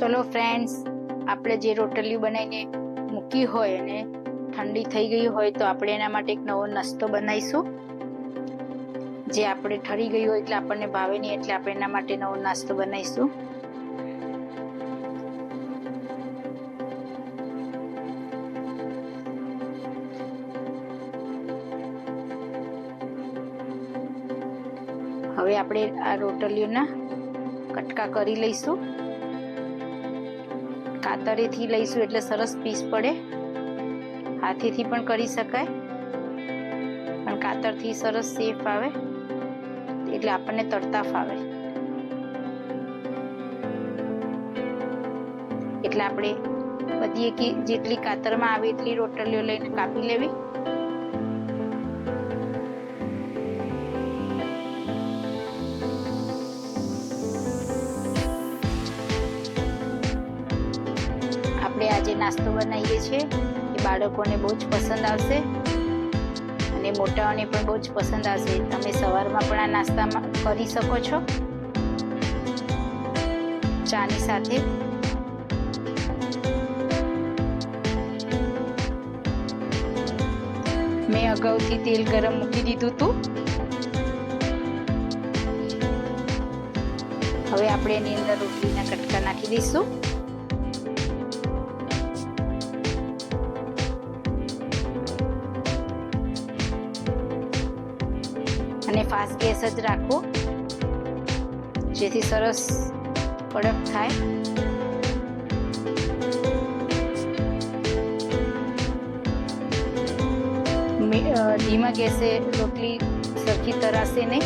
चलो फ्रेंड्स, આપણે જે રોટલીઓ બનાવીને મૂકી હોય અને ઠંડી થઈ ગઈ હોય તો આપણે એના માટે એક નવો નાસ્તો બનાવીશું. જે આપણે ઠરી ગઈ હોય એટલે આપણને ભાવે નહીં, એટલે આપણે એના માટે નવો નાસ્તો બનાવીશું. હવે આપણે આ રોટલીઓના કટકા કરી લઈશું. કાતરેથી લઈશું એટલે સરસ પીસ પડે. હાથેથી પણ કરી શકાય, પણ કાતરથી સરસ શેપ આવે એટલે આપણને તળતા ફાવે. એટલે આપણે બધી જેટલી કાતરમાં આવે એટલી રોટલીઓ લઈને કાપી લેવી. આપણે આજે નાસ્તો બનાવીએ છીએ એ બાળકોને બહુ જ પસંદ આવશે અને મોટાઓને પણ બહુ જ પસંદ આવશે. તમે સવારમાં પણ આ નાસ્તામાં કરી શકો છો ચાની સાથે. મેં અગાઉથી તેલ ગરમ મૂકી દીધું હતું. હવે આપણે એની અંદર રોટલીના કટકા નાખી દઈશું. અને ફાસ્ટ ગેસ જ રાખો જેથી સરસ કડક થાય. ધીમા ગેસે રોટલી સરખી તરાશે નહીં,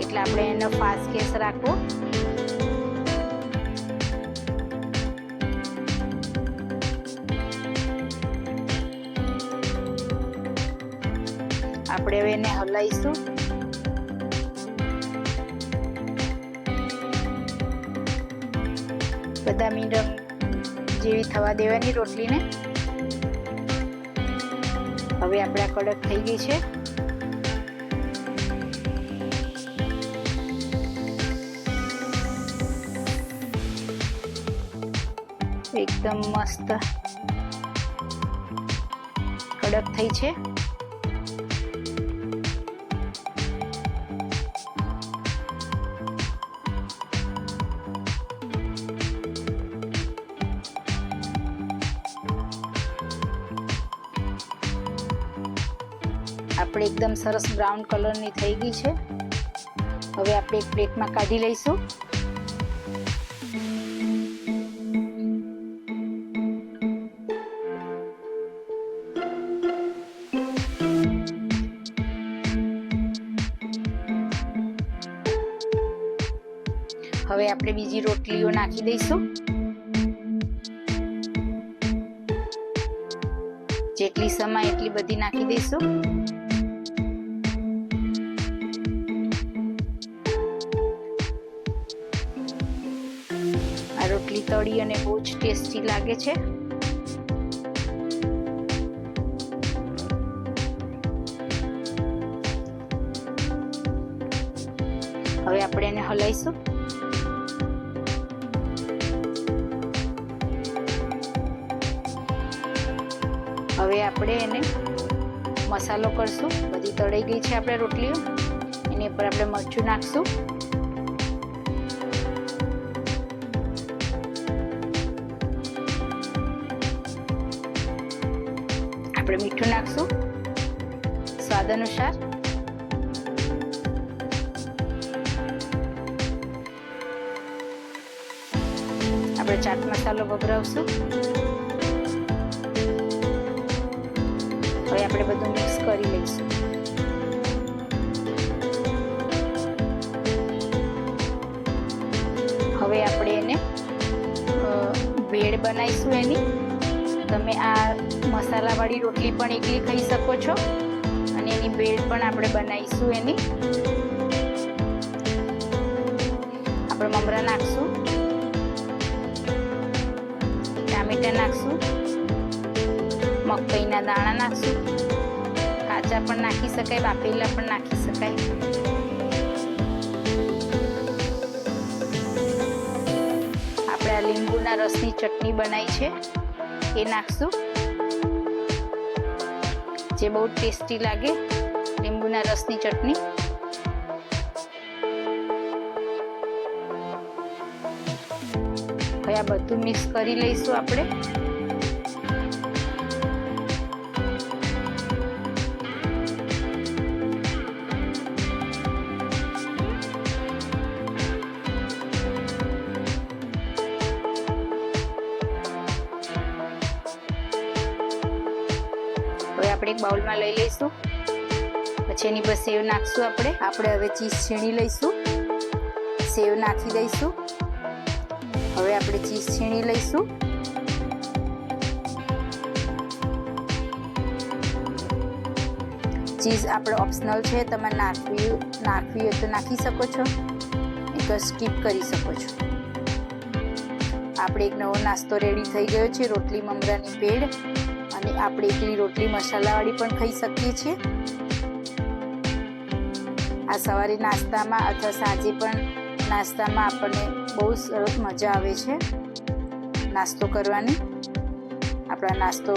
એટલે આપણે એનો ફાસ્ટ ગેસ રાખવો. આપણે હવે એને હલાવીશું. બદામી રંગ જેવી થવા દેવાની રોટલીને. હવે આપણા કડક થઈ ગઈ છે. એકદમ મસ્ત કડક થઈ છે. આપણે એકદમ સરસ બ્રાઉન કલરની થઈ ગઈ છે. હવે આપણે એક પ્લેટમાં કાઢી લઈશું. હવે આપણે બીજી રોટલીઓ નાખી દઈશું. જેટલી સમાય એટલી બધી નાખી દઈશું. આ રોટલી તળી અને બહુ જ ટેસ્ટી લાગે છે. હવે આપણે એને હલાવીશું. હવે આપણે એને મસાલો કરશું. બધી તળાઈ ગઈ છે આપણે રોટલીઓ. એની ઉપર આપણે મરચું નાખશું. આપણે મીઠું નાખશું સ્વાદ અનુસાર. આપણે ચાટ મસાલો ભભરાવશું. હવે આપણે બધું મિક્સ કરી લઈશું. હવે આપણે એને ભેળ બનાવીશું એની. તમે આ મસાલાવાળી રોટલી પણ એકલી ખાઈ શકો છો અને એની ભેળ પણ આપણે બનાવીશું એની. આપણે મમરા નાખશું, ટામેટા નાખશું, મકાઈના દાણા નાખશું. કાચા પણ નાખી શકાય, બાફેલા પણ નાખી શકાય. આપણે આપણે આ લીંબુના રસની ચટણી બનાવી છે એ નાખશું, જે બહુ ટેસ્ટી લાગે, લીંબુના રસની ચટણી. હવે આ બધું મિક્સ કરી લઈશું આપણે. હવે આપણે એક બાઉલમાં લઈ લઈશું. પછી એની પર સેવ નાખશું આપણે હવે ચીઝ છીણી લઈશું, સેવ નાખી દઈશું. હવે આપણે ચીઝ છીણી લઈશું. ચીઝ આપણે ઓપ્શનલ છે, તમે નાખવી હોય તો નાખી શકો છો, એક સ્કીપ કરી શકો છો. આપણે એક નવો નાસ્તો રેડી થઈ ગયો છે, રોટલી મમરાની ભેળ. અને આપણે એકલી રોટલી મસાલાવાળી પણ ખાઈ શકીએ છીએ. આ સવારે નાસ્તામાં અથવા સાંજે પણ નાસ્તામાં આપણને બહુ સરસ મજા આવે છે નાસ્તો કરવાની. આપણા નાસ્તો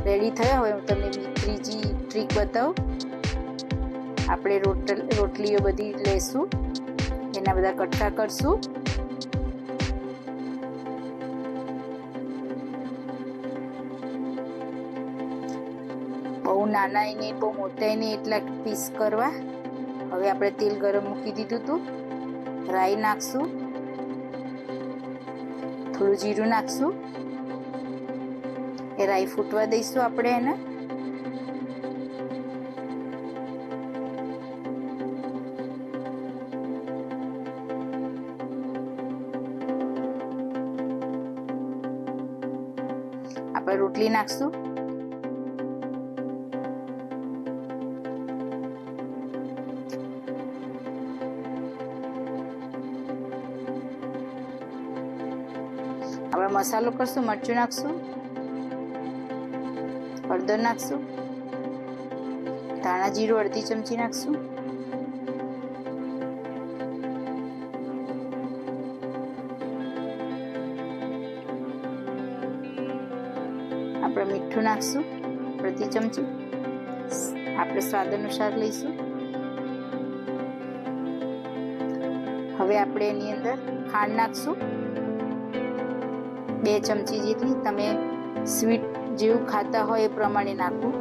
રેડી થયો. હવે હું તમને ત્રીજી ટ્રીક બતાવું. આપણે રોટલીઓ બધી લેશું, એના બધા કટકા કરશું. બહુ નાના ને બહુ મોટા ને એટલા પીસ કરવા. હવે આપણે તેલ ગરમ મૂકી દીધું હતું. રાઈ નાખશું, થોડું જીરું નાખશું. એ રાઈ ફૂટવા દઈશું આપણે એને. આપણે રોટલી નાખશું. આપણે મસાલો કરશું. મરચું નાખશું, હળદર નાખશું, ધાણા જીરું અડધી ચમચી નાખશું. આપણે મીઠું નાખશું અડધી ચમચી. આપણે સ્વાદ અનુસાર લઈશું. હવે આપણે એની અંદર ખાંડ નાખશું, 2 ચમચી જેટલી. તમે સ્વીટ જેવું ખાતા હોય એ પ્રમાણે નાખવું.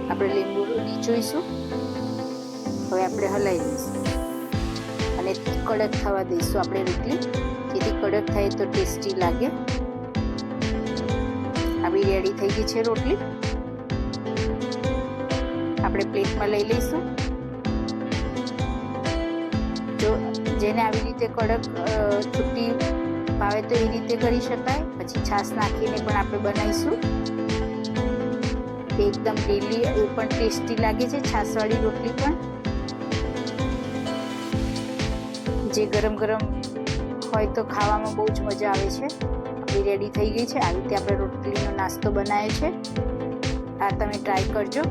આપણે લીંબુ નીચોઈશું. હવે આપણે હલાવી દઈશું અને કડક થવા દઈશું આપણે રોટલી, જેથી કડક થાય તો ટેસ્ટી લાગે. આપણી રેડી થઈ ગઈ છે રોટલી. આપણે પ્લેટમાં લઈ લઈશું. જો જેને આવી રીતે કડક છુટ્ટી ભાવે તો એ રીતે કરી શકાય. પછી છાશ નાખીને પણ આપણે બનાવીશું. એકદમ ડેલી એ પણ ટેસ્ટી લાગે છે છાશવાળી રોટલી પણ, જે ગરમ ગરમ હોય તો ખાવામાં બહુ જ મજા આવે છે. આપણી રેડી થઈ ગઈ છે. આવી રીતે આપણે રોટલીનો નાસ્તો બનાવ્યો છે. આ તમે ટ્રાય કરજો.